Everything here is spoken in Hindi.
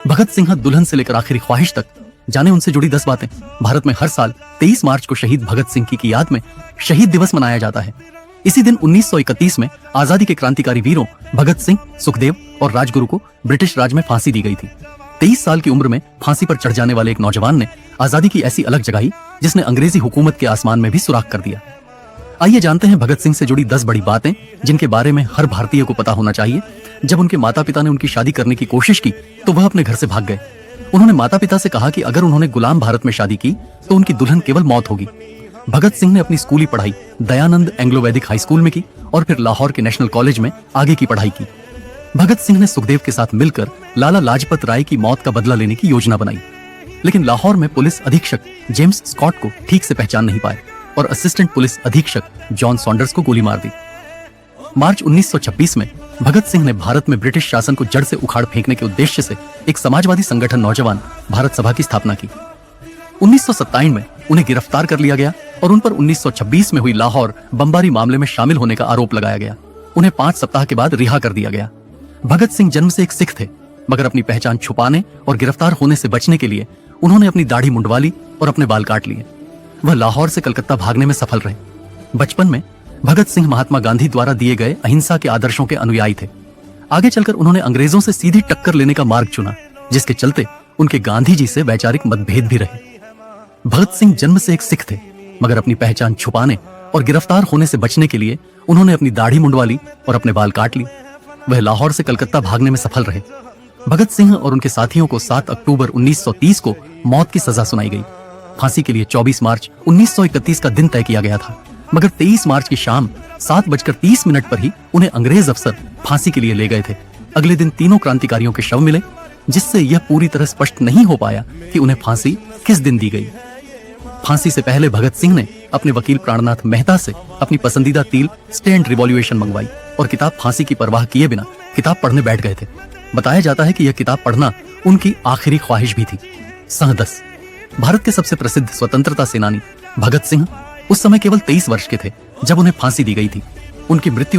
भगत सिंह दुल्हन से लेकर आखिरी ख्वाहिश तक, जाने उनसे जुड़ी 10 बातें। भारत में हर साल 23 मार्च को शहीद भगत सिंह की याद में शहीद दिवस मनाया जाता है। इसी दिन 1931 में आजादी के क्रांतिकारी वीरों भगत सिंह, सुखदेव और राजगुरु को ब्रिटिश राज में फांसी दी गई थी। 23 साल की उम्र में फांसी पर चढ़ जाने वाले एक नौजवान ने आजादी की ऐसी अलग जगाई जिसने अंग्रेजी हुकूमत के आसमान में भी सुराख कर दिया। आइए जानते हैं भगत सिंह से जुड़ी 10 बड़ी बातें जिनके बारे में हर भारतीय को पता होना चाहिए। जब उनके माता पिता ने उनकी शादी करने की कोशिश की तो वह अपने घर से भाग गए। उन्होंने माता पिता से कहा कि अगर उन्होंने गुलाम भारत में शादी की तो उनकी दुल्हन केवल मौत होगी। भगत सिंह ने अपनी स्कूली पढ़ाई दयानंद एंग्लो वैदिक हाई स्कूल में की और फिर लाहौर के नेशनल कॉलेज में आगे की पढ़ाई की। भगत सिंह ने सुखदेव के साथ मिलकर लाला लाजपत राय की मौत का बदला लेने की योजना बनाई, लेकिन लाहौर में पुलिस अधीक्षक जेम्स स्कॉट को ठीक से पहचान नहीं पाए और असिस्टेंट पुलिस अधीक्षक जॉन सॉन्डर्स को गोली मार दी। मार्च 1926 में भगत सिंह ने भारत में ब्रिटिश शासन को जड़ से उखाड़ फेंकने के उद्देश्य से एक समाजवादी संगठन नौजवान भारत सभा की स्थापना की। 1927 में उन्हें गिरफ्तार कर लिया गया और उन पर 1926 में हुई लाहौर बमबारी मामले में शामिल होने का आरोप लगाया गया। उन्हें 5 सप्ताह के बाद रिहा कर दिया गया। भगत सिंह जन्म से एक सिख थे, मगर अपनी पहचान छुपाने और गिरफ्तार होने से बचने के लिए उन्होंने अपनी दाढ़ी मुंडवा ली और अपने बाल काट लिए। वह लाहौर से कलकत्ता भागने में सफल रहे। बचपन में भगत सिंह महात्मा गांधी द्वारा दिए गए अहिंसा के आदर्शों के अनुयायी थे। आगे चलकर उन्होंने अंग्रेजों से सीधी टक्कर लेने का मार्ग चुना, जिसके चलते उनके गांधी जी से वैचारिक मतभेद भी रहे। भगत सिंह जन्म से एक सिख थे, मगर अपनी पहचान छुपाने और गिरफ्तार होने से बचने के लिए उन्होंने अपनी दाढ़ी मुंडवा ली और अपने बाल काट लिए। वह लाहौर से कलकत्ता भागने में सफल रहे। भगत सिंह और उनके साथियों को 7 अक्टूबर 1930 को मौत की सजा सुनाई गई। फांसी के लिए 24 मार्च 1931 का दिन तय किया गया था, मगर 23 मार्च की शाम 7:30 पर ही उन्हें अंग्रेज अफसर फांसी के लिए ले गए थे। अगले दिन तीनों क्रांतिकारियों के शव मिले, जिससे यह पूरी तरह स्पष्ट नहीं हो पाया कि उन्हें फांसी किस दिन दी गई। फांसी से पहले भगत सिंह ने अपने वकील प्राणनाथ मेहता से अपनी पसंदीदा तील स्टैंड रिवॉल्यूशन मंगवाई और किताब फांसी की परवाह किए बिना किताब पढ़ने बैठ गए थे। बताया जाता है कि यह किताब पढ़ना उनकी आखिरी ख्वाहिश भी थी। सह 10 भारत के सबसे प्रसिद्ध स्वतंत्रता सेनानी भगत सिंह उस समय केवल 23 वर्ष के थे जब उन्हें फांसी दी गई थी। उनकी मृत्यु